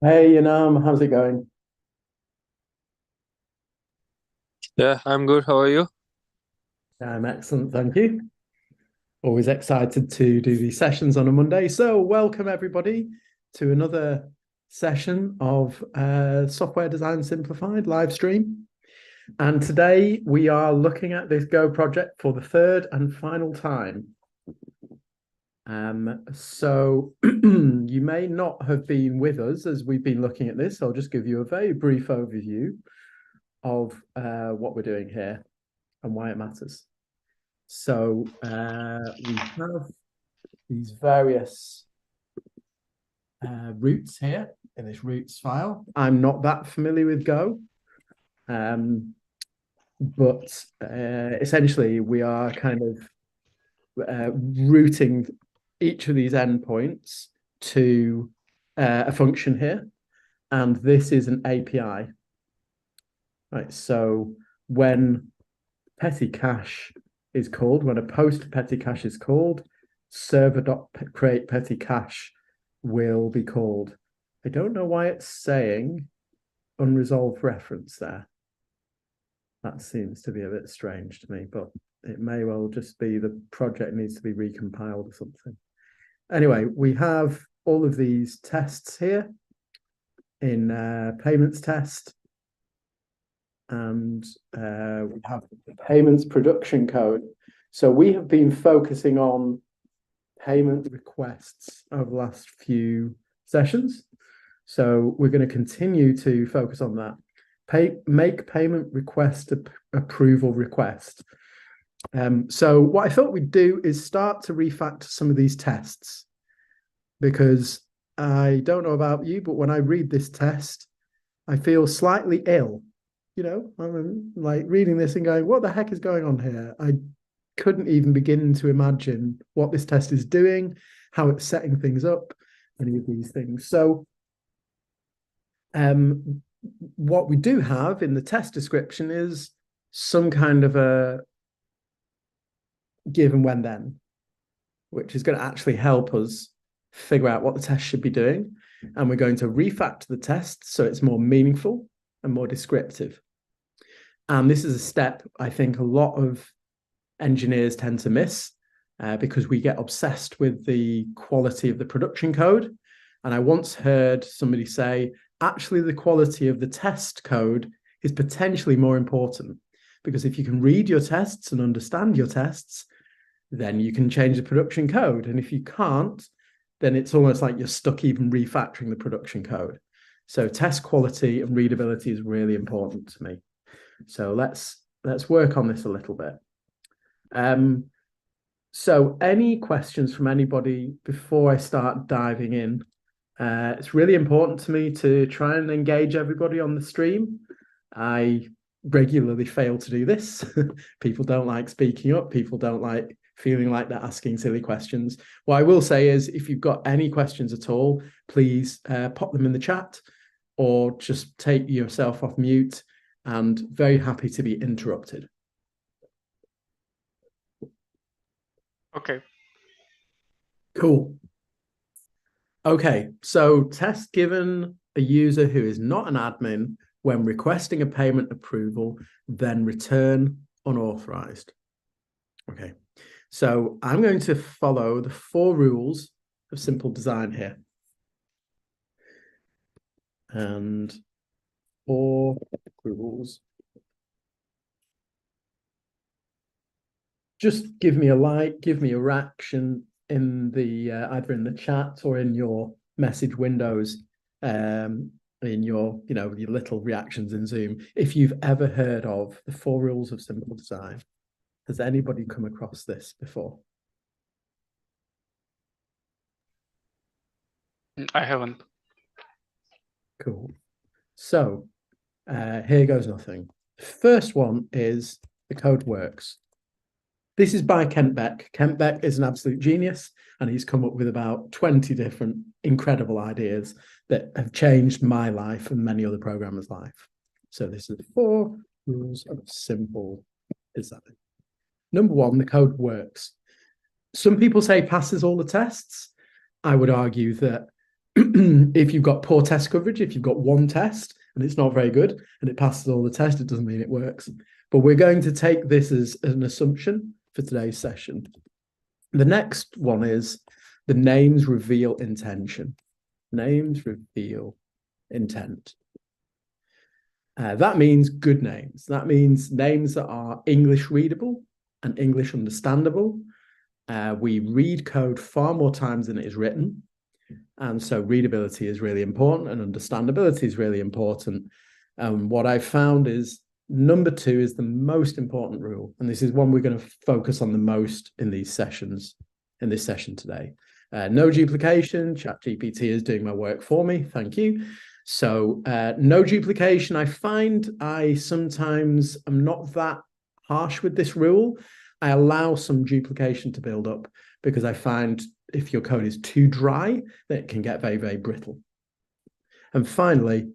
Hey, how's it going? Yeah, I'm good. How are you? I'm excellent, thank you. Always excited to do these sessions on a Monday. So, welcome everybody to another session of Software Design Simplified live stream. And today we are looking at this Go project for the third and final time. So you may not have been with us as we've been looking at this. I'll just give you a very brief overview of what we're doing here and why it matters. So we have these various routes here in this routes file. I'm not that familiar with Go, um, but essentially we are kind of routing each of these endpoints to a function here, and this is an API. Right, so when petty cache is called, when a post petty cache is called, server.create petty cache will be called. I don't know why it's saying unresolved reference there. That seems to be a bit strange to me, but it may well just be the project needs to be recompiled or something. Anyway, we have all of these tests here in payments test, and we have the payments production code. So we have been focusing on payment requests over the last few sessions. So we're going to continue to focus on that. Make payment request approval request. So what I thought we'd do is start to refactor some of these tests, because I don't know about you, but when I read this test, I feel slightly ill. I'm like reading this and going, what the heck is going on here? I couldn't even begin to imagine what this test is doing, how it's setting things up, any of these things. So, what we do have in the test description is some kind of a give and when then, which is going to actually help us figure out what the test should be doing. And we're going to refactor the test so it's more meaningful and more descriptive. And this is a step I think a lot of engineers tend to miss, because we get obsessed with the quality of the production code. And I once heard somebody say, actually, the quality of the test code is potentially more important, because if you can read your tests and understand your tests, then you can change the production code. And if you can't, then it's almost like you're stuck even refactoring the production code. So test quality and readability is really important to me. So let's work on this a little bit. Um, so any questions from anybody before I start diving in? It's really important to me to try and engage everybody on the stream. I regularly fail to do this. People don't like speaking up. People don't like feeling like they're asking silly questions. What I will say is, if you've got any questions at all, please pop them in the chat or just take yourself off mute, and very happy to be interrupted. Okay. Cool. Okay, so test given a user who is not an admin when requesting a payment approval, then return unauthorized. Okay, so I'm going to follow the 4 rules of simple design here. And 4 rules. Just give me a like, give me a reaction in the either in the chat or in your message windows, in your little reactions in Zoom, if you've ever heard of the 4 rules of simple design. Has anybody come across this before? I haven't. Cool. So here goes nothing. First one is the code works. This is by Kent Beck. Kent Beck is an absolute genius, and he's come up with about 20 different incredible ideas that have changed my life and many other programmers' life. So this is the 4 rules of simple design. Number 1, the code works. Some people say passes all the tests. I would argue that if you've got poor test coverage, if you've got one test and it's not very good and it passes all the tests, it doesn't mean it works. But we're going to take this as an assumption for today's session. The next one is the names reveal intention. Names reveal intent. That means good names. That means names that are English readable and English understandable. We read code far more times than it is written. And so readability is really important and understandability is really important. What I've found is number 2 is the most important rule. And this is one we're going to focus on the most in these sessions, in this session today. No duplication. ChatGPT is doing my work for me. Thank you. So no duplication. I find I sometimes am not that harsh with this rule. I allow some duplication to build up because I find if your code is too dry, then it can get very, very brittle. And finally,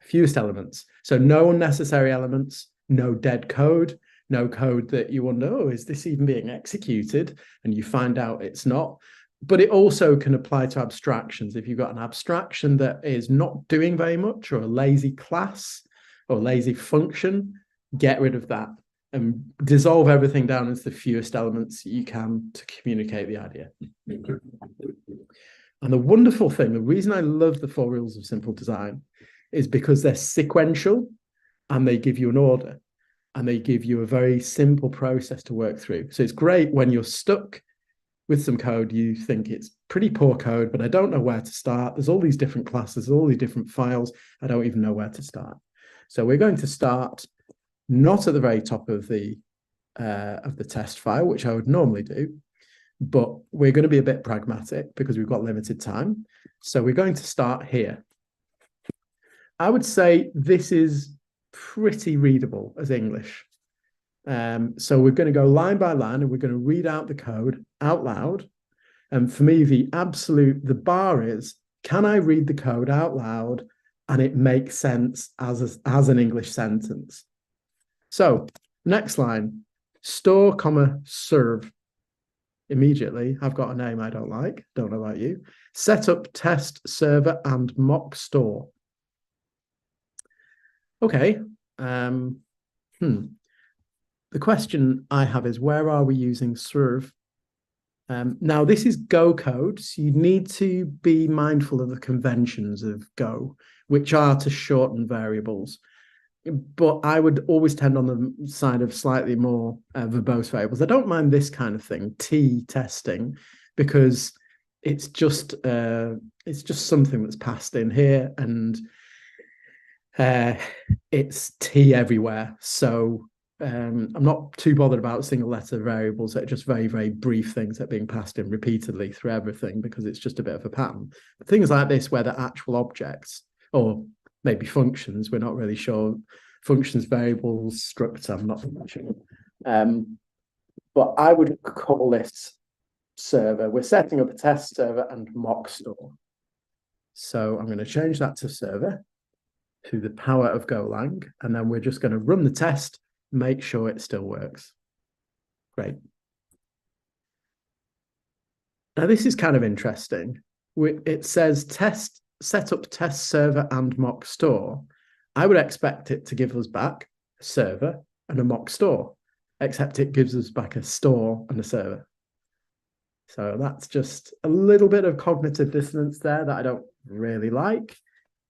fewest elements. So no unnecessary elements, no dead code, no code that you wonder, oh, is this even being executed? And you find out it's not. But it also can apply to abstractions. If you've got an abstraction that is not doing very much, or a lazy class or lazy function, get rid of that and dissolve everything down into the fewest elements you can to communicate the idea. And the wonderful thing, the reason I love the 4 rules of simple design is because they're sequential and they give you an order and they give you a very simple process to work through. So it's great when you're stuck with some code, you think it's pretty poor code, but I don't know where to start. There's all these different classes, all these different files. I don't even know where to start. So we're going to start not at the very top of the test file, which I would normally do, but we're going to be a bit pragmatic because we've got limited time. So we're going to start here. I would say this is pretty readable as English. So we're going to go line by line and we're going to read out the code out loud. And for me, the bar is, can I read the code out loud and it makes sense as an English sentence? So next line, store, comma, serve. Immediately, I've got a name I don't like. Don't know about you. Set up test server and mock store. Okay. The question I have is, where are we using serve? Now, this is Go code, so you need to be mindful of the conventions of Go, which are to shorten variables. But I would always tend on the side of slightly more verbose variables. I don't mind this kind of thing, T testing, because it's just something that's passed in here, and it's T everywhere. So I'm not too bothered about single letter variables that are just very, very brief things that are being passed in repeatedly through everything, because it's just a bit of a pattern. But things like this, where they're actual objects, or maybe functions, we're not really sure. Functions, variables, structs, I'm not sure. But I would call this server. We're setting up a test server and mock store. So I'm going to change that to server to the power of Golang, and then we're just going to run the test, make sure it still works. Great. Now this is kind of interesting. It says set up test server and mock store. I would expect it to give us back a server and a mock store, except it gives us back a store and a server. So that's just a little bit of cognitive dissonance there that I don't really like.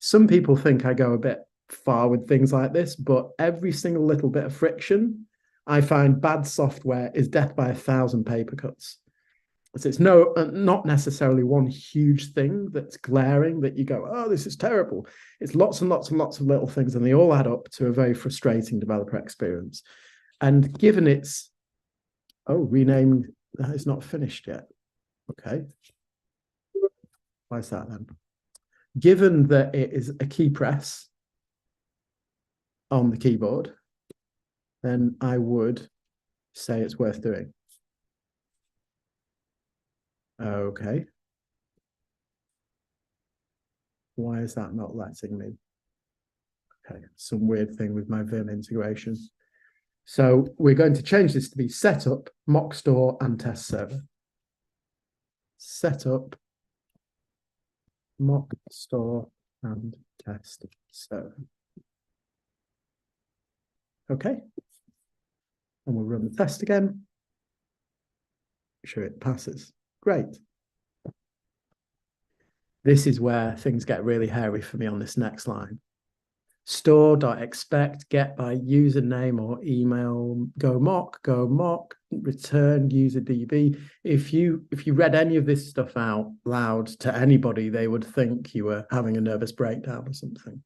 Some people think I go a bit far with things like this, but every single little bit of friction, I find bad software is death by 1,000 paper cuts. So it's not necessarily one huge thing that's glaring that you go, oh, this is terrible. It's lots and lots and lots of little things, and they all add up to a very frustrating developer experience. And given it's, renamed, that is not finished yet. Okay. Why is that then? Given that it is a key press on the keyboard, then I would say it's worth doing. Okay. Why is that not letting me? Okay, some weird thing with my Vim integration. So we're going to change this to be setup, mock store, and test server. Setup, mock store and test serve. Okay. And we'll run the test again. Make sure it passes. Great. This is where things get really hairy for me on this next line. Store.expect get by username or email, go mock, return user DB. If you read any of this stuff out loud to anybody, they would think you were having a nervous breakdown or something.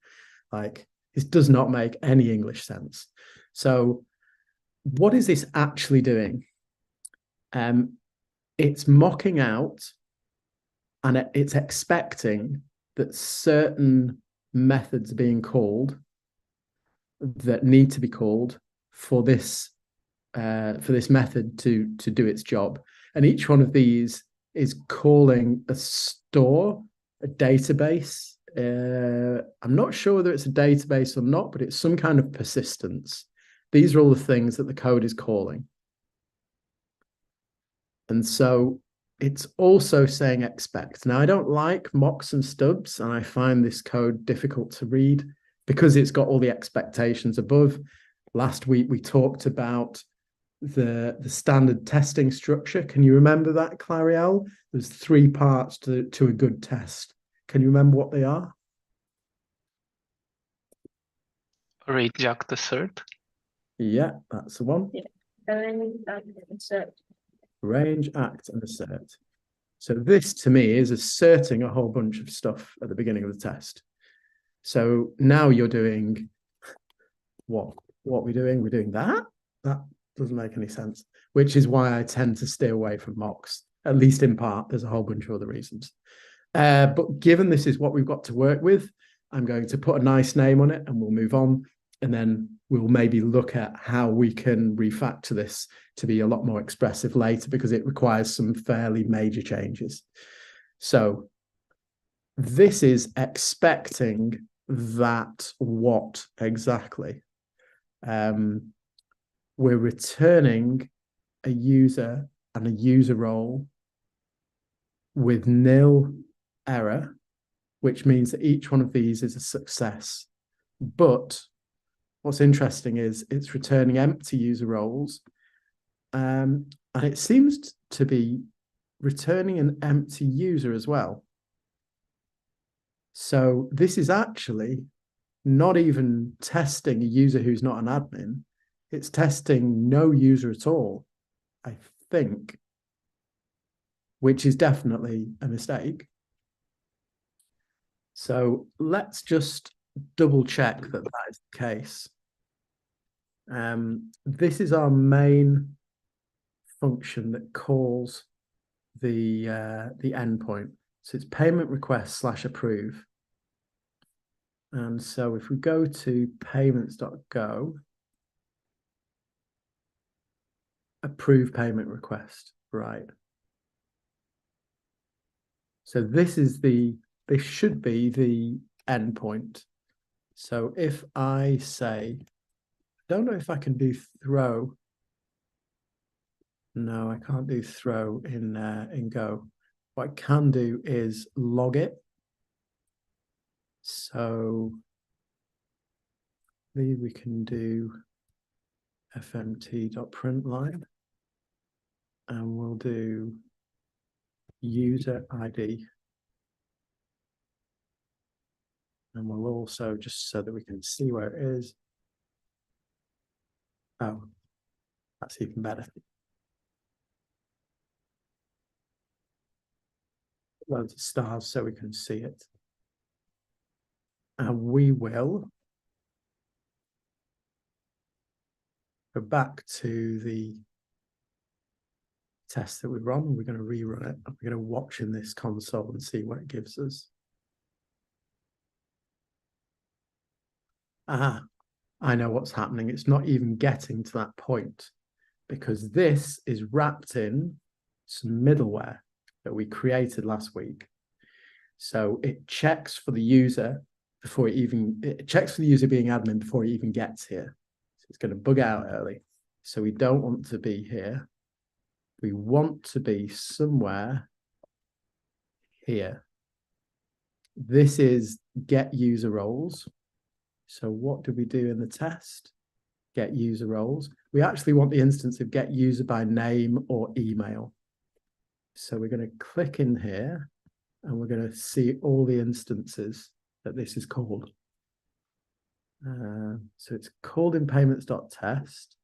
Like, this does not make any English sense. So what is this actually doing? It's mocking out and it's expecting that certain methods are being called that need to be called for this method to do its job. And each one of these is calling a store, a database. I'm not sure whether it's a database or not, but it's some kind of persistence. These are all the things that the code is calling. And so it's also saying expect. Now, I don't like mocks and stubs, and I find this code difficult to read because it's got all the expectations above. Last week, we talked about the standard testing structure. Can you remember that, Clariel? There's 3 parts to a good test. Can you remember what they are? Range, act, assert. Yeah, that's the one. Yeah. Range, act, and assert. Range, act, and assert. So this, to me, is asserting a whole bunch of stuff at the beginning of the test. So now you're doing what? What are we doing? We're doing that? That doesn't make any sense, which is why I tend to stay away from mocks, at least in part. There's a whole bunch of other reasons. But given this is what we've got to work with, I'm going to put a nice name on it and we'll move on. And then we'll maybe look at how we can refactor this to be a lot more expressive later, because it requires some fairly major changes. So this is expecting that what exactly? We're returning a user and a user role with nil error, which means that each one of these is a success. But what's interesting is it's returning empty user roles, and it seems to be returning an empty user as well. So this is actually not even testing a user who's not an admin. It's testing no user at all, I think, which is definitely a mistake. So let's just double check that that is the case. This is our main function that calls the endpoint. So it's payment request / approve. And so if we go to payments.go, approve payment request, right? So this should be the endpoint. So if I say, I don't know if I can do throw. No, I can't do throw in Go. What I can do is log it. So maybe we can do fmt.println, and we'll do user ID. And we'll also, just so that we can see where it is. Oh, that's even better. Loads of stars so we can see it. And we will go back to the test that we run. We're going to rerun it. We're going to watch in this console and see what it gives us. Ah, I know what's happening. It's not even getting to that point because this is wrapped in some middleware that we created last week. So it checks for the user before it checks for the user being admin before it even gets here. So it's going to bug out early. So we don't want to be here. We want to be somewhere here. This is get user roles. So what do we do in the test? Get user roles. We actually want the instance of get user by name or email. So we're going to click in here and we're going to see all the instances that this is called. So it's called in payments.test.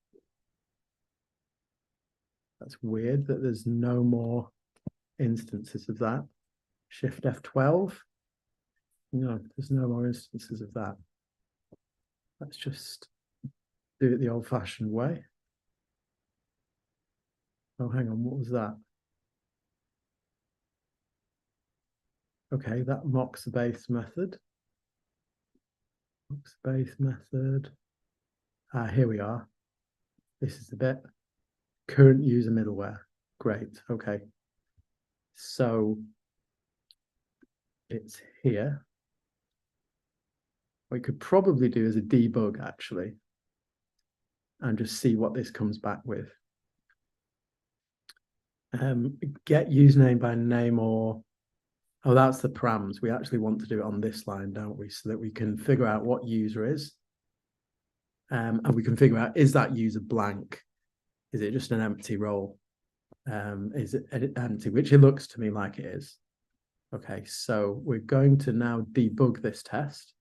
That's weird that there's no more instances of that. Shift F12. No, there's no more instances of that. Let's just do it the old-fashioned way. Oh, hang on, what was that? Okay, that mocks the base method. Mocks the base method. Here we are. This is the bit. Current user middleware. Great, okay. So it's here. What we could probably do is a debug, actually, and just see what this comes back with. Get username by name or... Oh, that's the params. We actually want to do it on this line, don't we? So that we can figure out what user is. And we can figure out, is that user blank? Is it just an empty role? Is it empty? Which it looks to me like it is. Okay, so we're going to now debug this test.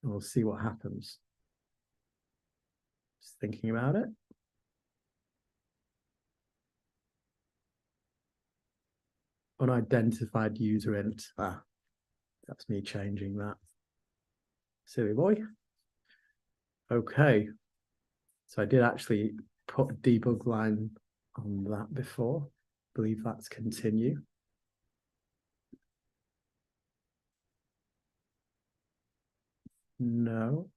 And we'll see what happens. Just thinking about it. Unidentified user int. That's me changing that. Silly boy. Okay. So I did actually put a debug line on that before. I believe that's continue. No.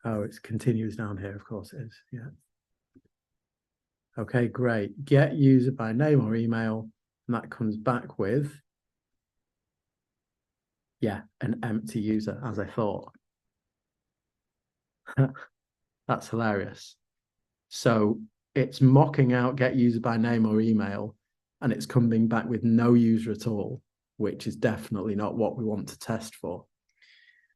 Oh, it's continues down here. Of course it is. Yeah. Okay, great. Get user by name or email. And that comes back with, yeah, an empty user, as I thought. That's hilarious. So it's mocking out get user by name or email, and it's coming back with no user at all, which is definitely not what we want to test for.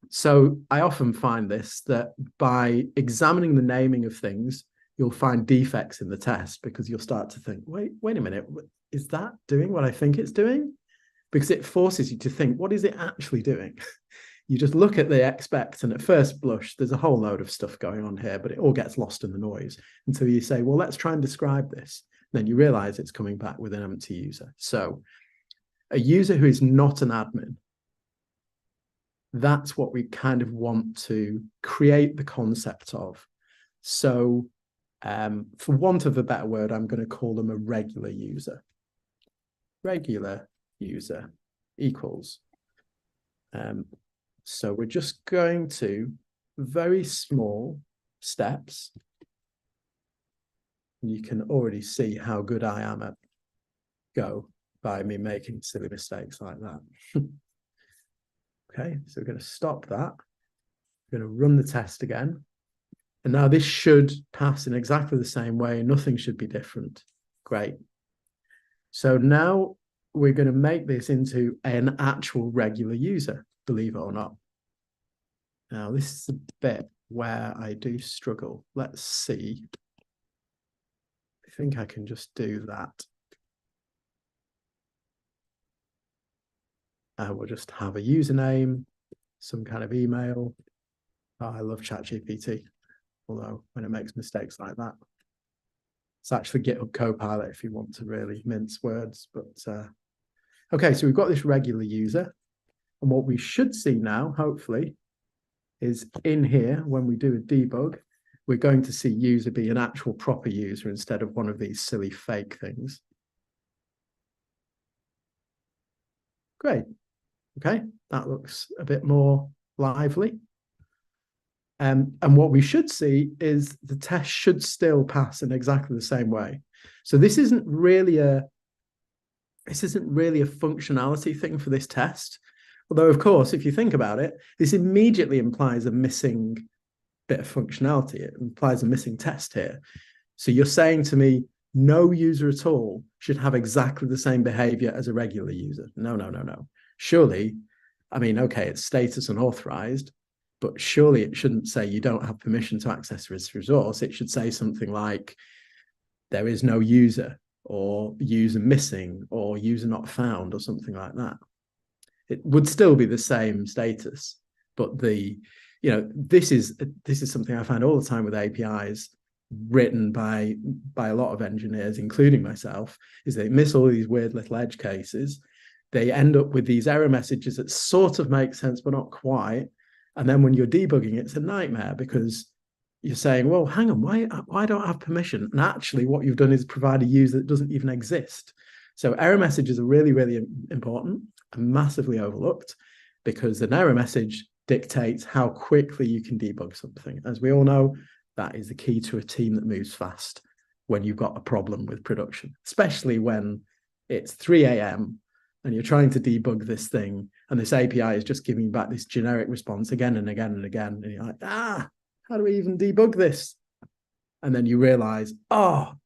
So I often find this, that by examining the naming of things, you'll find defects in the test, because you'll start to think, wait a minute, is that doing what I think it's doing? Because it forces you to think, what is it actually doing? You just look at the expect, and at first blush, there's a whole load of stuff going on here, but it all gets lost in the noise until you say, well, let's try and describe this. Then you realize it's coming back with an empty user. So a user who is not an admin, that's what we kind of want to create the concept of. So for want of a better word, I'm going to call them a regular user. Regular user equals. So we're just going to very small steps. You can already see how good I am at Go by me making silly mistakes like that. Okay, so we're going to stop that. We're going to run the test again. And now this should pass in exactly the same way. Nothing should be different. Great. So now we're going to make this into an actual regular user, believe it or not. Now, this is the bit where I do struggle. Let's see. I think I can just do that. We'll just have a username, some kind of email. Oh, I love ChatGPT, although when it makes mistakes like that. It's actually GitHub Copilot if you want to really mince words. But okay, so we've got this regular user. And what we should see now, hopefully, is in here, when we do a debug, we're going to see user be an actual proper user instead of one of these silly fake things. Great. Okay, that looks a bit more lively. And what we should see is the test should still pass in exactly the same way. So this isn't really a functionality thing for this test. Although, of course, if you think about it, this immediately implies a missing bit of functionality. It implies a missing test here. So you're saying to me, no user at all should have exactly the same behavior as a regular user. No, no, no, no. Surely, I mean, okay, it's status unauthorized, but surely it shouldn't say you don't have permission to access this resource. It should say something like there is no user, or user missing, or user not found, or something like that. It would still be the same status, but this is something I find all the time with APIs written by a lot of engineers, including myself, is they miss all these weird little edge cases. They end up with these error messages that sort of make sense, but not quite. And then when you're debugging, it's a nightmare because you're saying, well, hang on, why don't I have permission? And actually what you've done is provide a user that doesn't even exist. So error messages are really, really important and massively overlooked, because an error message dictates how quickly you can debug something. As we all know, that is the key to a team that moves fast when you've got a problem with production, especially when it's 3 a.m. and you're trying to debug this thing and this API is just giving you back this generic response again and again and again. And you're like, how do we even debug this? And then you realize, I'm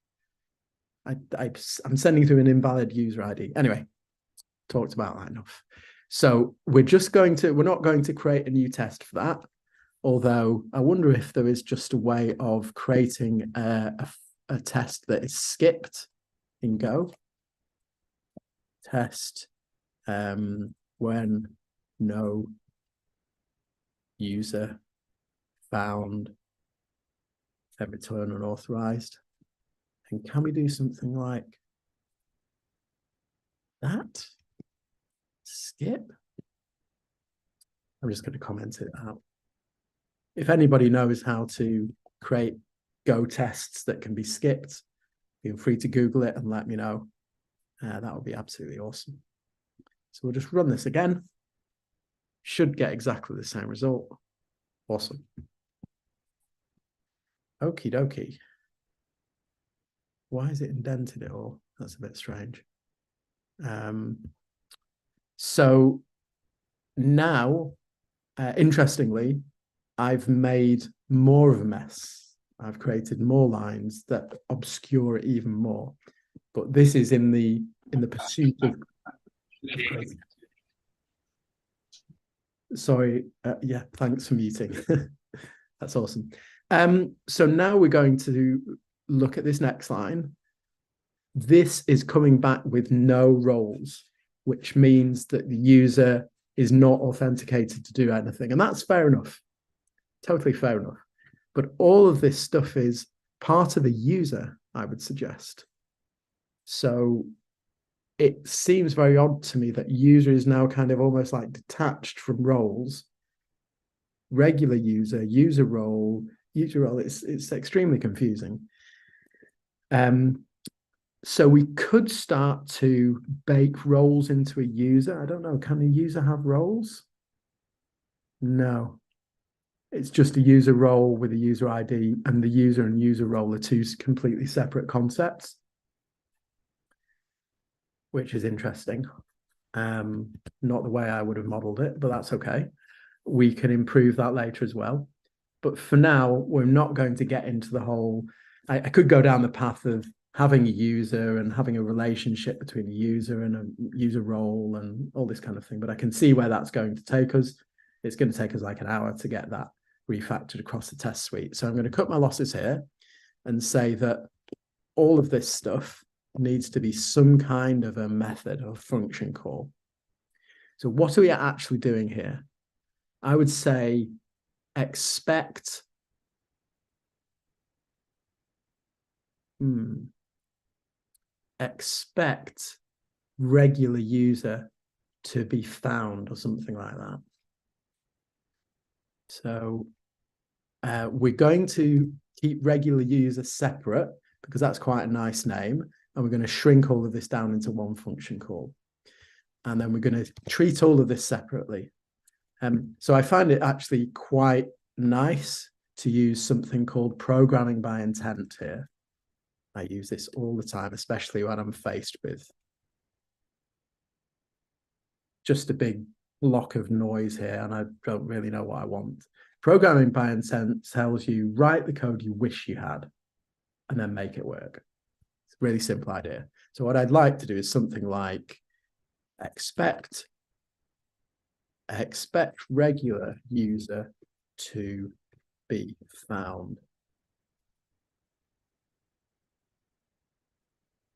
sending through an invalid user ID. Anyway, talked about that enough. So we're not going to create a new test for that. Although I wonder if there is just a way of creating a test that is skipped in Go. Test when no user found, then return unauthorized. And can we do something like that? Skip. I'm just going to comment it out. If anybody knows how to create Go tests that can be skipped, feel free to Google it and let me know. That would be absolutely awesome. So we'll just run this again. Should get exactly the same result. Awesome. Okie dokie. Why is it indented at all? That's a bit strange. So now, interestingly, I've made more of a mess. I've created more lines that obscure it even more. But this is in the pursuit of sorry, yeah, thanks for muting. That's awesome. So now we're going to look at this next line. This is coming back with no roles, which means that the user is not authenticated to do anything. And that's fair enough. Totally fair enough. But all of this stuff is part of a user, I would suggest. So it seems very odd to me that user is now kind of almost like detached from roles. Regular user, user role, it's extremely confusing. So we could start to bake roles into a user. I don't know, can a user have roles? No. It's just a user role with a user ID, and the user and user role are two completely separate concepts, which is interesting. Not the way I would have modeled it, but that's okay. We can improve that later as well. But for now, we're not going to get into the whole, I could go down the path of having a user and having a relationship between a user and a user role and all this kind of thing. But I can see where that's going to take us. It's going to take us like an hour to get that refactored across the test suite. So I'm going to cut my losses here and say that all of this stuff needs to be some kind of a method or function call. So what are we actually doing here? I would say expect regular user to be found or something like that. So we're going to keep regular user separate because that's quite a nice name. And we're going to shrink all of this down into one function call. And then we're going to treat all of this separately. So I find it actually quite nice to use something called programming by intent here. I use this all the time, especially when I'm faced with just a big block of noise here and I don't really know what I want. Programming by intent tells you write the code you wish you had and then make it work. It's a really simple idea. So what I'd like to do is something like expect regular user to be found.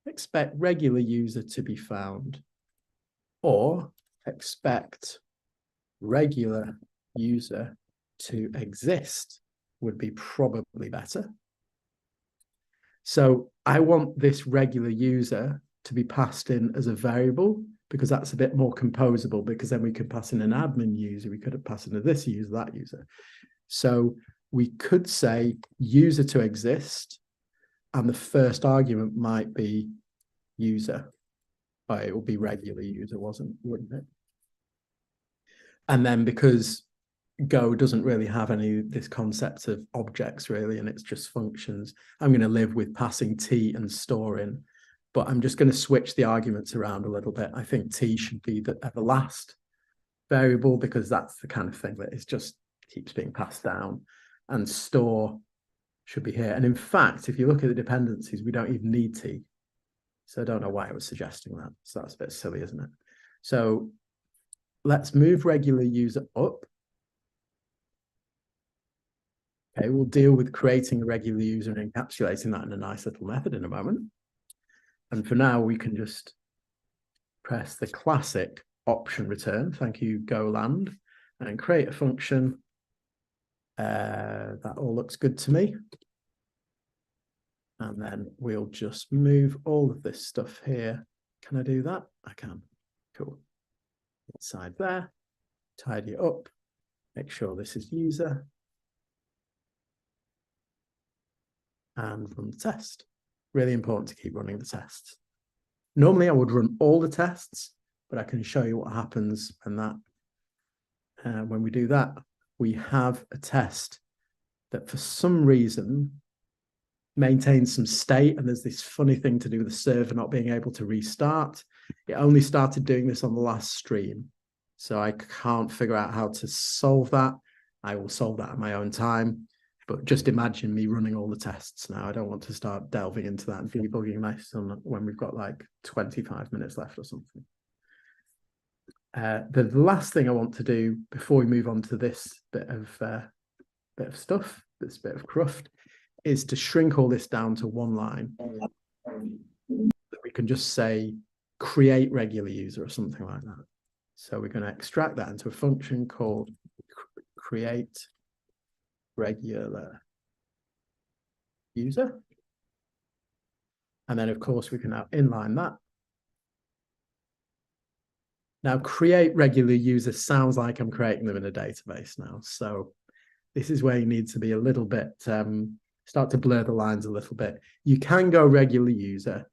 Expect regular user to be found, or expect regular user to exist would be probably better. So I want this regular user to be passed in as a variable, because that's a bit more composable, because then we could pass in an admin user, we could have passed into this user, that user. So we could say user to exist, and the first argument might be user. But it will be regular user, wouldn't it? And then because Go doesn't really have any this concept of objects really, and it's just functions, I'm going to live with passing T and store in, but I'm just going to switch the arguments around a little bit. I think T should be at the last variable, because that's the kind of thing that is just keeps being passed down, and store should be here. And in fact, if you look at the dependencies, we don't even need T. So I don't know why I was suggesting that. So that's a bit silly, isn't it? So let's move regular user up. Okay, we'll deal with creating a regular user and encapsulating that in a nice little method in a moment. And for now, we can just press the classic option return. Thank you, Goland, and create a function. That all looks good to me. And then we'll just move all of this stuff here. Can I do that? I can. Cool. Inside there, tidy it up, make sure this is user, and run the test. Really important to keep running the tests. Normally I would run all the tests, but I can show you what happens when we do that. We have a test that for some reason maintains some state, and there's this funny thing to do with the server not being able to restart. It only started doing this on the last stream, so I can't figure out how to solve that. I will solve that at my own time, but just imagine me running all the tests now. I don't want to start delving into that and debugging this when we've got like 25 minutes left or something. The last thing I want to do before we move on to this bit of stuff, this bit of cruft, is to shrink all this down to one line. We can just say create regular user or something like that. So we're going to extract that into a function called create regular user. And then of course we can now inline that. Now create regular user sounds like I'm creating them in a database now. So this is where you need to be a little bit, start to blur the lines a little bit. You can go regular user,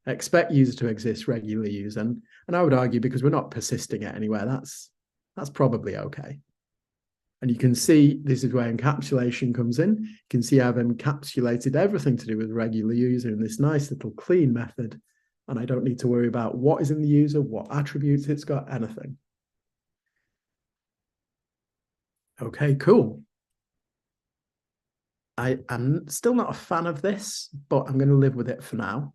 expect user to exist regular user, and I would argue because we're not persisting it anywhere, that's probably okay. And you can see this is where encapsulation comes in. You can see I've encapsulated everything to do with regular user in this nice little clean method, and I don't need to worry about what is in the user, what attributes it's got, anything. Okay, cool. I'm still not a fan of this, but I'm going to live with it for now.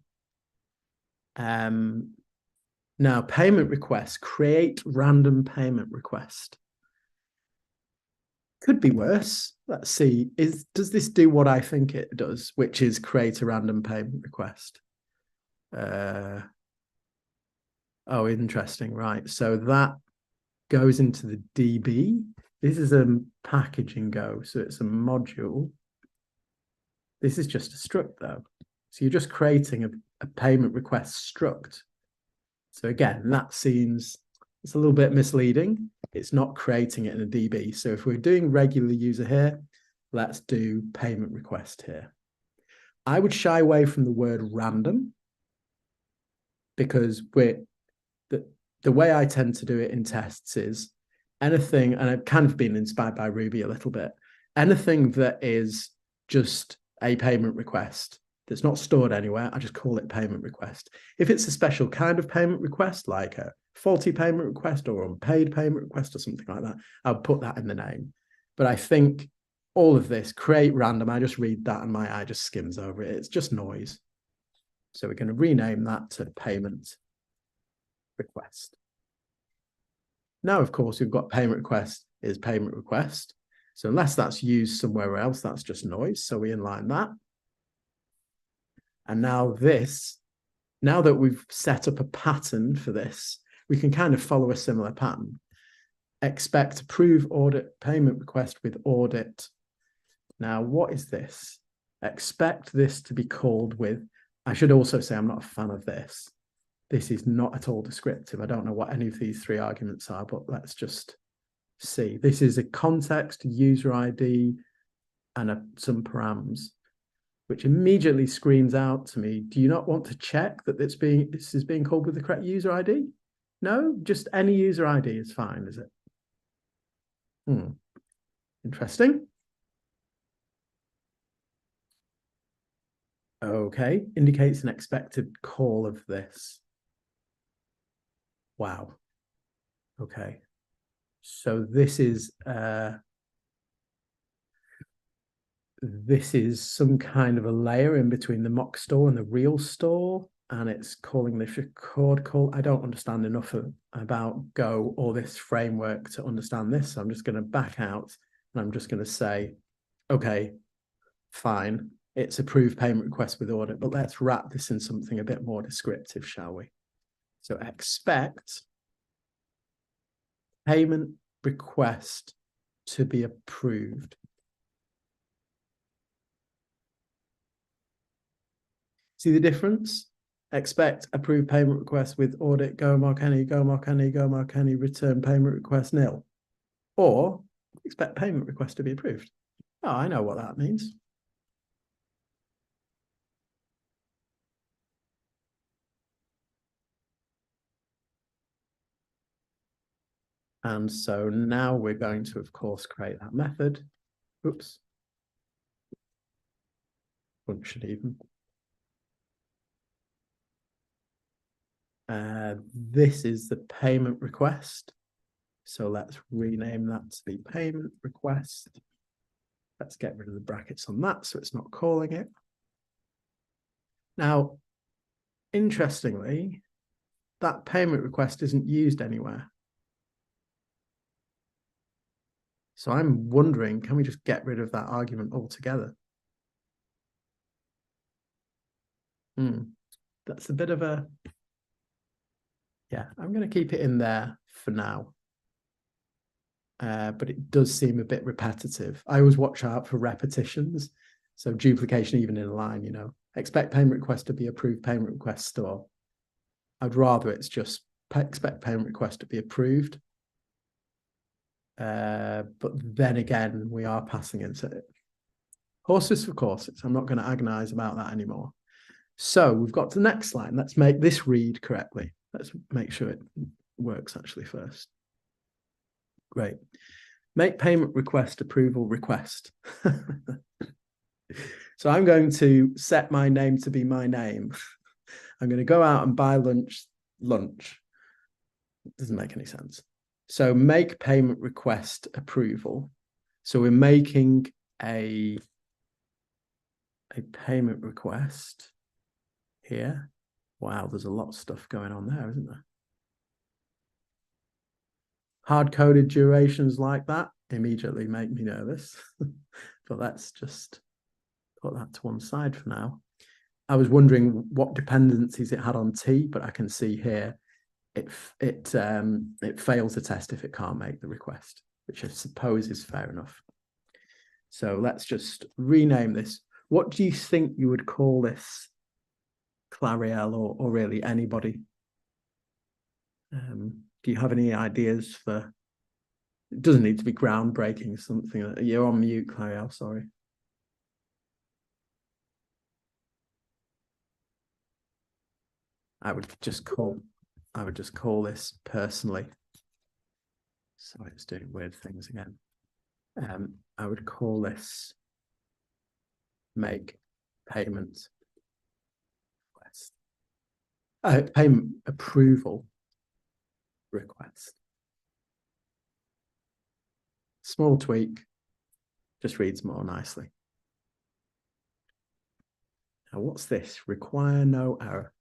Now, payment request, create random payment request. Could be worse. Let's see. Does this do what I think it does, which is create a random payment request? Oh, interesting. Right. So that goes into the DB. This is a package in Go, so it's a module. This is just a struct though. So you're just creating a payment request struct. So again, that seems, it's a little bit misleading. It's not creating it in a DB. So if we're doing regular user here, let's do payment request here. I would shy away from the word random, because the way I tend to do it in tests is anything, and I've kind of been inspired by Ruby a little bit, anything that is just a payment request that's not stored anywhere, I just call it payment request. If it's a special kind of payment request, like a faulty payment request or unpaid payment request or something like that, I'll put that in the name. But I think all of this, create random, I just read that and my eye just skims over it. It's just noise. So we're going to rename that to payment request. Now, of course, we've got payment request is payment request. So unless that's used somewhere else, that's just noise. So we inline that. And now now that we've set up a pattern for this, we can kind of follow a similar pattern. Expect approve audit payment request with audit. Now, what is this? Expect this to be called with, I should also say I'm not a fan of this. This is not at all descriptive. I don't know what any of these three arguments are, but let's just see. This is a context, user ID, and some params, which immediately screams out to me, do you not want to check that this is being called with the correct user ID? No, just any user ID is fine, is it? Interesting. Okay, indicates an expected call of this. Wow. Okay. So this is some kind of a layer in between the mock store and the real store, and it's calling this record call. I don't understand enough about Go or this framework to understand this. So I'm just going to back out and I'm just going to say, okay, fine. It's approved payment request with audit, but let's wrap this in something a bit more descriptive, shall we? So expect payment request to be approved. See the difference? Expect approved payment request with audit, go mark any, go mark any, go mark any, return payment request nil. Or expect payment request to be approved. Oh, I know what that means. And so now we're going to, of course, create that method. Oops. Function even. This is the payment request. So let's rename that to the payment request. Let's get rid of the brackets on that so it's not calling it. Now, interestingly, that payment request isn't used anywhere. So I'm wondering, can we just get rid of that argument altogether? That's a bit of a, yeah, I'm going to keep it in there for now. But it does seem a bit repetitive. I always watch out for repetitions. So duplication even in a line, you know, expect payment request to be approved payment request store. I'd rather it's just expect payment request to be approved. But then again, we are passing into it. Horses for courses. I'm not going to agonize about that anymore. So we've got to the next line. Let's make this read correctly. Let's make sure it works actually first. Great. Make payment request approval request. So I'm going to set my name to be my name. I'm going to go out and buy lunch. It doesn't make any sense. So make payment request approval. So we're making a payment request here. Wow, there's a lot of stuff going on there, isn't there? Hard-coded durations like that immediately make me nervous. But let's just put that to one side for now. I was wondering what dependencies it had on T, but I can see here it fails the test if it can't make the request, which I suppose is fair enough. So let's just rename this. What do you think you would call this, Clariel, or really anybody? Do you have any ideas for? It doesn't need to be groundbreaking. Something. You're on mute, Clariel. Sorry. I would just call this personally. So it's doing weird things again. I would call this make payment request. Payment approval request. Small tweak, just reads more nicely. Now, what's this? Require no error.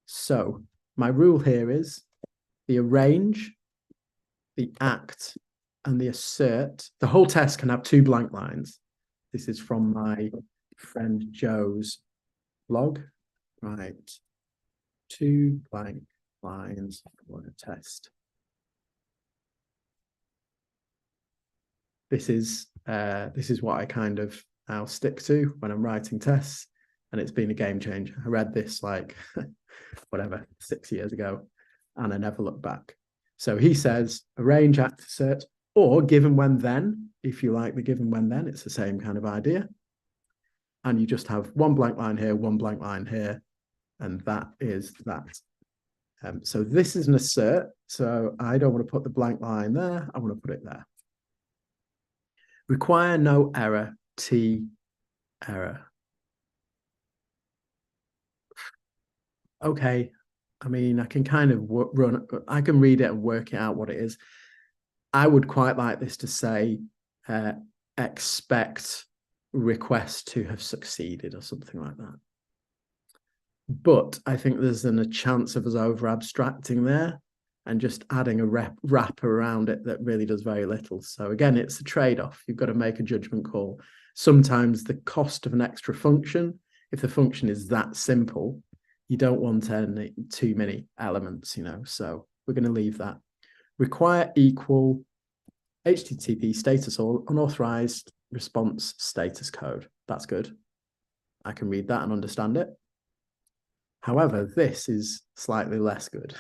So my rule here is the arrange, the act, and the assert. The whole test can have 2 blank lines. This is from my friend Joe's blog. Right. 2 blank lines for a test. This is what I kind of now stick to when I'm writing tests, and it's been a game changer. I read this like whatever 6 years ago, and I never looked back. So he says arrange, act, assert, or given when then. If you like the given when then, it's the same kind of idea. And you just have 1 blank line here, 1 blank line here, and that is that. So this is an assert. So I don't want to put the blank line there. I want to put it there. Require no error, T error. Okay. I mean, I can kind of I can read it and work it out what it is. I would quite like this to say, expect request to have succeeded or something like that. But I think there's a chance of us over abstracting there and just adding a wrap around it that really does very little. So again, it's a trade-off. You've got to make a judgment call. Sometimes the cost of an extra function, if the function is that simple, you don't want too many elements, you know. So we're going to leave that. Require equal HTTP status or unauthorized response status code. That's good. I can read that and understand it. However, this is slightly less good.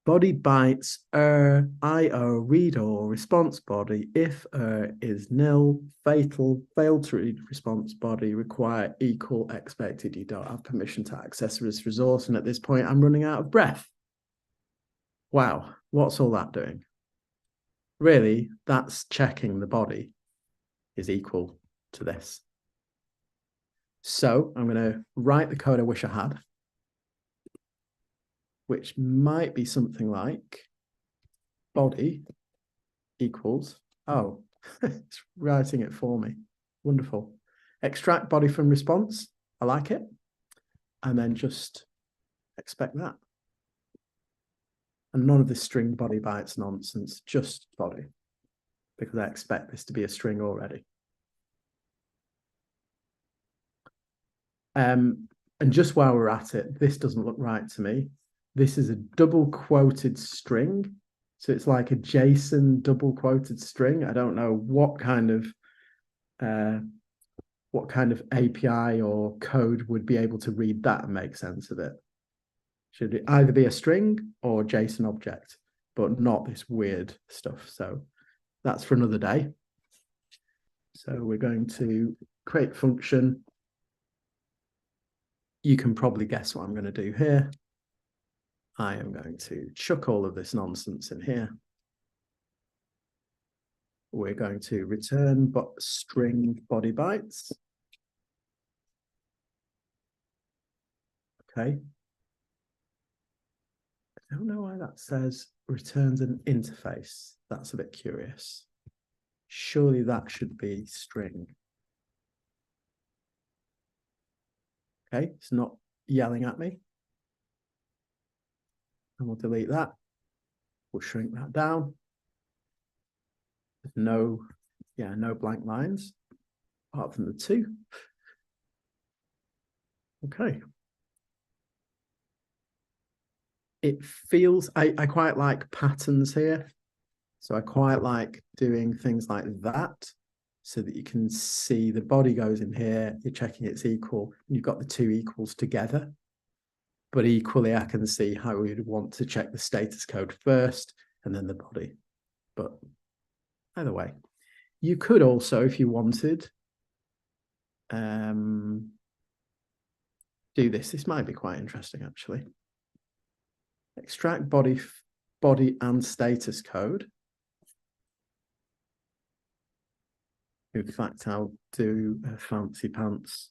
Body bytes IO read or response body if is nil, fatal, failed to read response body, require equal expected. You don't have permission to access this resource, and at this point I'm running out of breath. Wow, what's all that doing? Really, that's checking the body is equal to this. So I'm going to write the code I wish I had, which might be something like body equals, oh, it's writing it for me. Wonderful. Extract body from response. I like it. And then just expect that. And none of this string body bytes nonsense, just body, because I expect this to be a string already. And just while we're at it, this doesn't look right to me. This is a double quoted string. So it's like a JSON double quoted string. I don't know what kind of API or code would be able to read that and make sense of it. Should it either be a string or JSON object, but not this weird stuff. So that's for another day. So we're going to create function. You can probably guess what I'm going to do here. I am going to chuck all of this nonsense in here. We're going to return string body bytes. Okay. I don't know why that says returns an interface. That's a bit curious. Surely that should be string. Okay, it's not yelling at me. And we'll delete that. We'll shrink that down. No blank lines, apart from the 2. Okay. It feels, I quite like patterns here. So I quite like doing things like that so that you can see the body goes in here, you're checking it's equal, and you've got the 2 equals together. But equally, I can see how we would want to check the status code first and then the body. But either way, you could also, if you wanted, do this. This might be quite interesting, actually. Extract body and status code. In fact, I'll do a fancy pants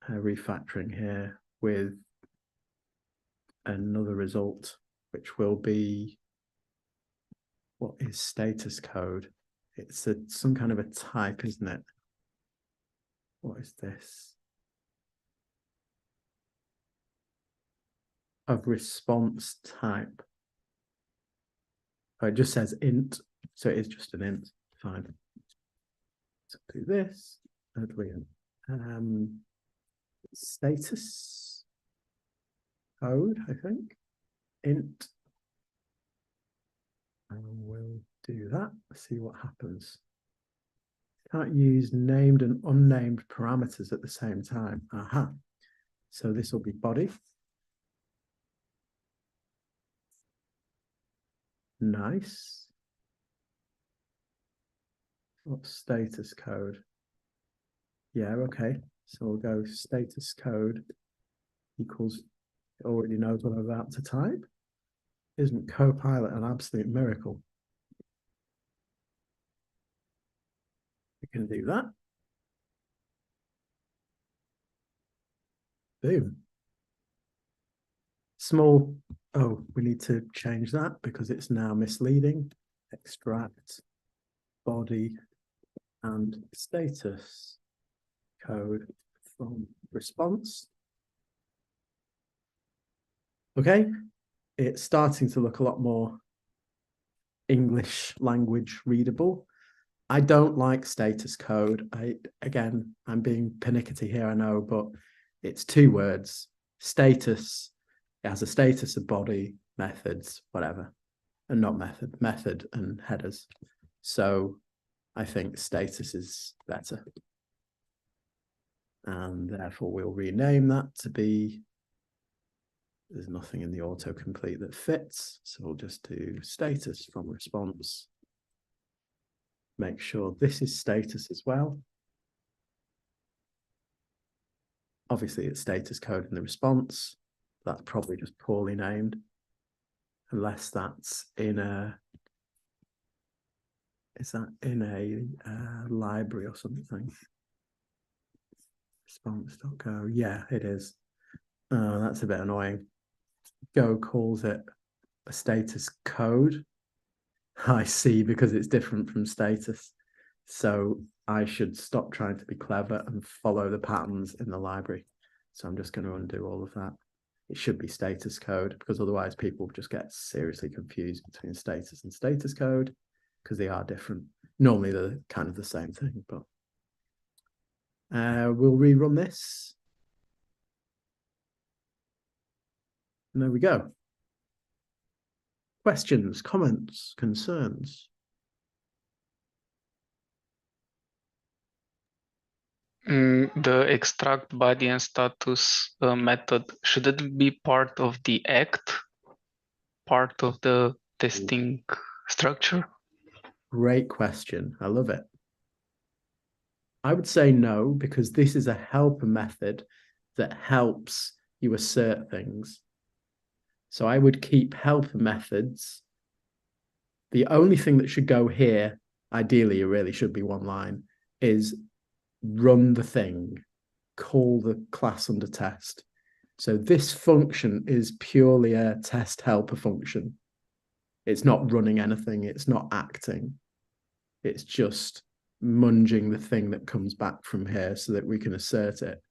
refactoring here with another result, which will be, what is status code? It's some kind of a type, isn't it? what is this? Of response type. Oh, it just says int, so it is just an int. Fine. So do this. Status code, I think. Int. And we'll do that. See what happens. Can't use named and unnamed parameters at the same time. Aha. So this will be body. Nice. What's status code? Yeah, okay. So we'll go status code equals, it already knows what I'm about to type. Isn't Copilot an absolute miracle? We can do that. Boom. Small, oh, we need to change that because it's now misleading. Extract body and status code from response. Okay, it's starting to look a lot more English language readable. I don't like status code. I'm being pernickety here, I know, but it's 2 words. Status, it has a status of body, methods, whatever. And not method and headers. So I think status is better. And therefore we'll rename that to be, there's nothing in the autocomplete that fits. So we'll just do status from response. Make sure this is status as well. Obviously it's status code in the response. That's probably just poorly named. Unless that's in a, is that in a library or something? Response.go, yeah, it is. Oh, that's a bit annoying. Go calls it a status code. I see, because it's different from status. So I should stop trying to be clever and follow the patterns in the library. So I'm just going to undo all of that. It should be status code, because otherwise people just get seriously confused between status and status code, because they are different. Normally they're kind of the same thing, but we'll rerun this. And there we go. Questions, comments, concerns? The extract body and status method, should it be part of the act, part of the testing structure? Great question. I love it. I would say no, because this is a helper method that helps you assert things. So I would keep helper methods. The only thing that should go here, ideally, it really should be one line, is run the thing, call the class under test. So this function is purely a test helper function. It's not running anything. It's not acting. It's just munging the thing that comes back from here so that we can assert it.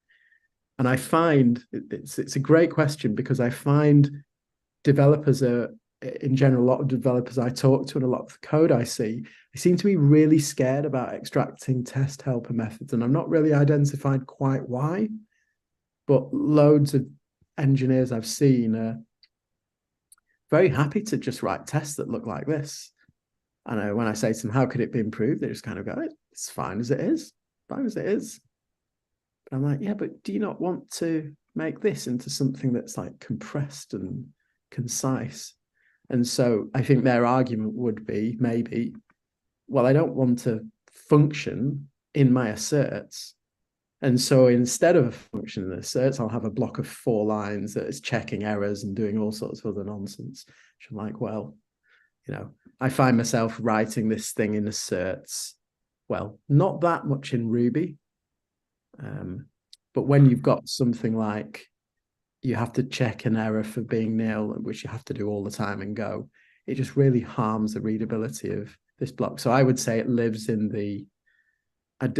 And I find it's a great question, because I find developers are, in general, a lot of developers I talk to and a lot of the code I see, they seem to be really scared about extracting test helper methods. And I'm not really identified quite why, but loads of engineers I've seen are very happy to just write tests that look like this. And when I say to them, how could it be improved? They just kind of go, it's fine as it is, fine as it is. But I'm like, yeah, but do you not want to make this into something that's like compressed and concise? And so I think their argument would be maybe, well, I don't want to function in my asserts. And so instead of a function in asserts, I'll have a block of 4 lines that is checking errors and doing all sorts of other nonsense. Which I'm like, well, you know, I find myself writing this thing in asserts. Well, not that much in Ruby. But when you've got something like, you have to check an error for being nil, which you have to do all the time in Go, it just really harms the readability of this block. So I would say it lives in the,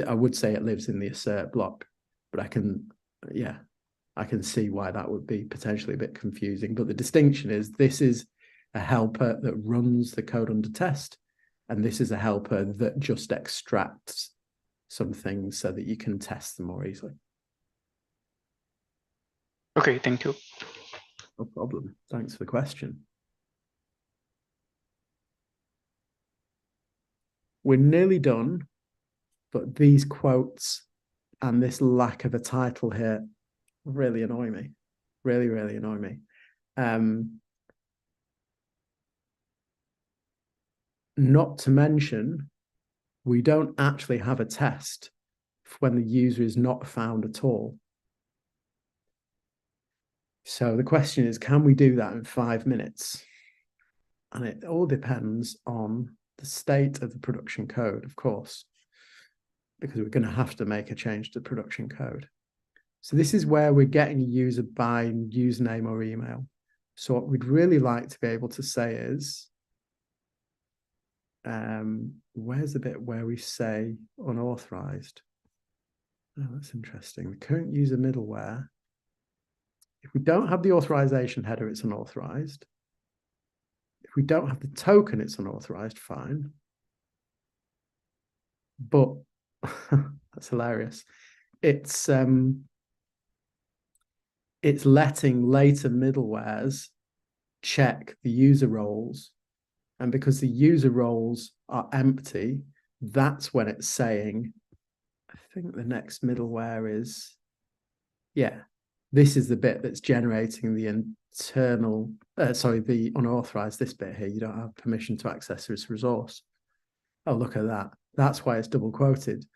I would say it lives in the assert block, but I can see why that would be potentially a bit confusing. But the distinction is this is a helper that runs the code under test, and this is a helper that just extracts some things so that you can test them more easily. Okay, thank you. No problem. Thanks for the question. We're nearly done, but these quotes and this lack of a title here really annoy me. Really, really annoy me. Not to mention, we don't actually have a test when the user is not found at all. So the question is, can we do that in 5 minutes? And it all depends on the state of the production code, of course, because we're going to have to make a change to production code. So this is where we're getting a user by username or email. So what we'd really like to be able to say is, where's the bit where we say unauthorized? Oh, that's interesting. The current user middleware. If we don't have the authorization header, it's unauthorized. If we don't have the token, it's unauthorized, fine. But that's hilarious. It's letting later middlewares check the user roles. And because the user roles are empty, that's when it's saying, I think the next middleware is, this is the bit that's generating the internal, the unauthorized, this bit here, you don't have permission to access this resource. Oh, look at that. That's why it's double quoted.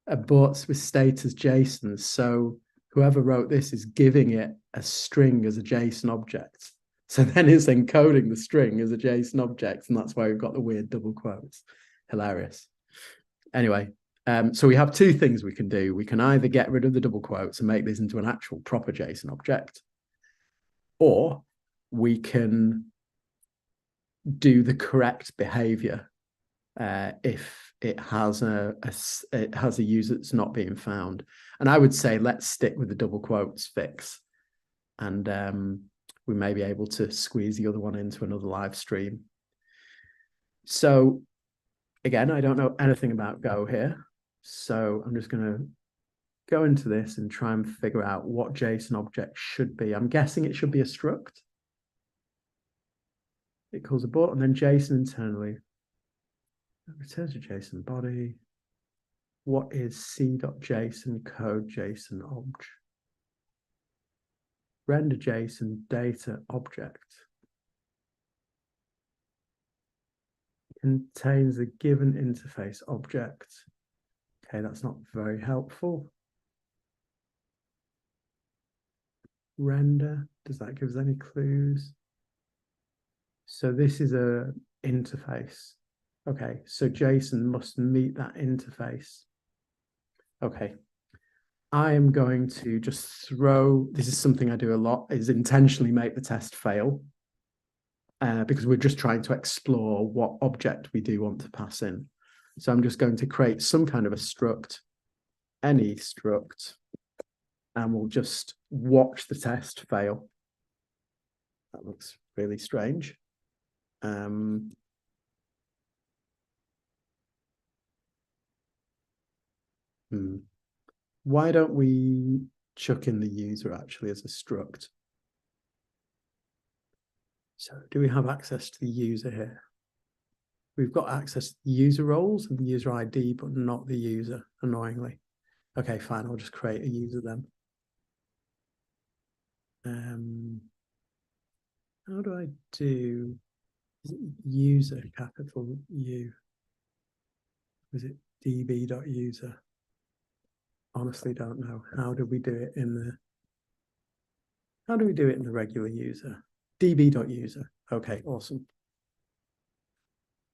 But with state as JSON, so whoever wrote this is giving it a string as a JSON object. So then it's encoding the string as a JSON object, and that's why we've got the weird double quotes. Hilarious. Anyway, so we have two things we can do. We can either get rid of the double quotes and make this into an actual proper JSON object, or we can do the correct behavior if it has a user that's not being found. And I would say let's stick with the double quotes fix, and we may be able to squeeze the other one into another live stream. So again, I don't know anything about Go here, so I'm just going to go into this and try and figure out what JSON object should be. I'm guessing it should be a struct. It calls a bot and then JSON internally. Returns a JSON body. What is c.json code JSON obj? Render JSON data object. Contains a given interface object. Okay, that's not very helpful. Render, does that give us any clues? So this is a interface. Okay, so JSON must meet that interface. Okay, I am going to just throw, this is something I do a lot, is intentionally make the test fail because we're just trying to explore what object we do want to pass in. So I'm just going to create some kind of a struct, any struct, and we'll just watch the test fail. That looks really strange. Why don't we chuck in the user actually as a struct? So do we have access to the user here? We've got access to the user roles and the user ID, but not the user, annoyingly. Okay, fine, I'll just create a user then. How do I do, is it user, capital U? Is it db.user? Honestly don't know. How do we do it in the regular user? db.user. Okay, awesome.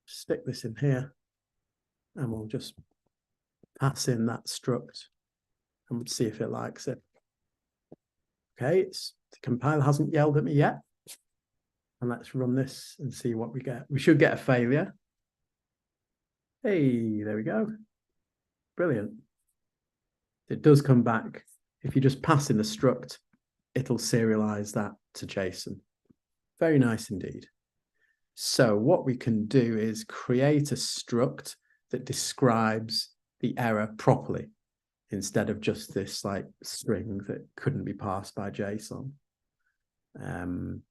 Stick this in here and we'll just pass in that struct and we'll see if it likes it. Okay, the compiler hasn't yelled at me yet. And let's run this and see what we get. We should get a failure. Hey, there we go. Brilliant. It does come back. If you just pass in the struct, it'll serialize that to JSON. Very nice indeed. So what we can do is create a struct that describes the error properly instead of just this like string that couldn't be parsed by JSON. I'm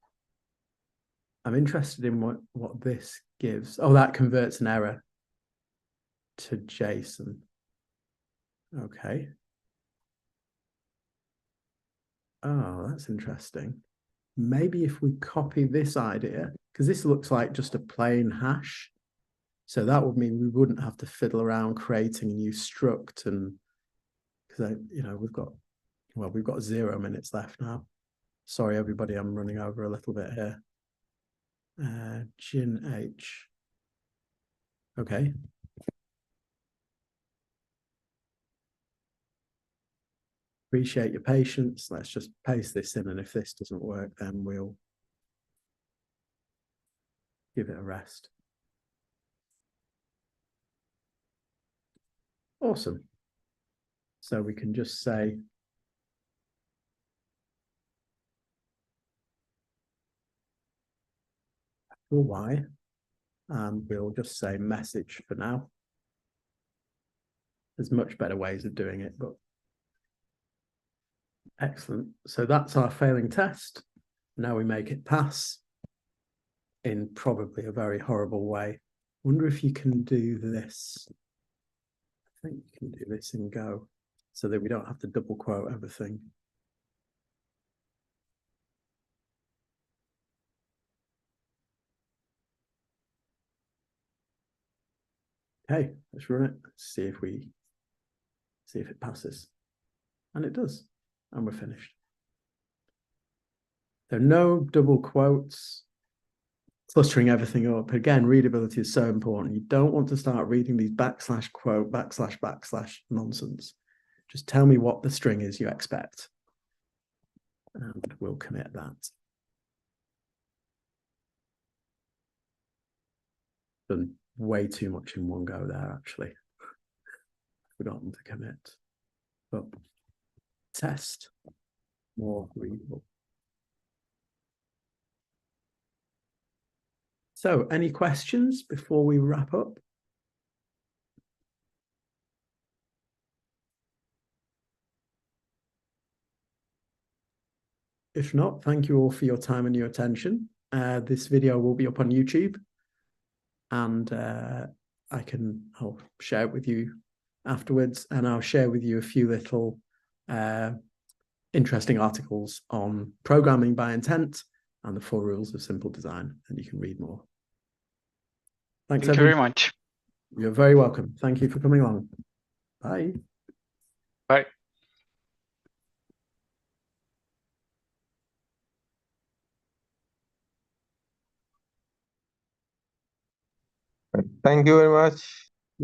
interested in what this gives. Oh, that converts an error to JSON. Okay. Oh, that's interesting. Maybe if we copy this idea, because this looks like just a plain hash. So that would mean we wouldn't have to fiddle around creating a new struct, and because we've got 0 minutes left now. Sorry, everybody, I'm running over a little bit here. Gin H. Okay. Appreciate your patience. Let's just paste this in, and if this doesn't work, then we'll give it a rest. Awesome. So we can just say Y, and we'll just say message for now. There's much better ways of doing it, but excellent. So that's our failing test. Now we make it pass in probably a very horrible way. Wonder if you can do this. I think you can do this in Go so that we don't have to double quote everything. Okay, let's run it. Let's see if it passes. And it does. And we're finished. There are no double quotes, clustering everything up. Again, readability is so important. You don't want to start reading these backslash quote, backslash, backslash nonsense. Just tell me what the string is you expect. And we'll commit that. Done way too much in one go there, actually. Forgotten to commit. But test, more readable. So, any questions before we wrap up? If not, thank you all for your time and your attention. This video will be up on YouTube, and I'll share it with you afterwards, and I'll share with you a few little interesting articles on programming by intent and the 4 rules of simple design, and you can read more. Thanks, Thank you very much. You're very welcome. Thank you for coming along. Bye. Bye. Thank you very much.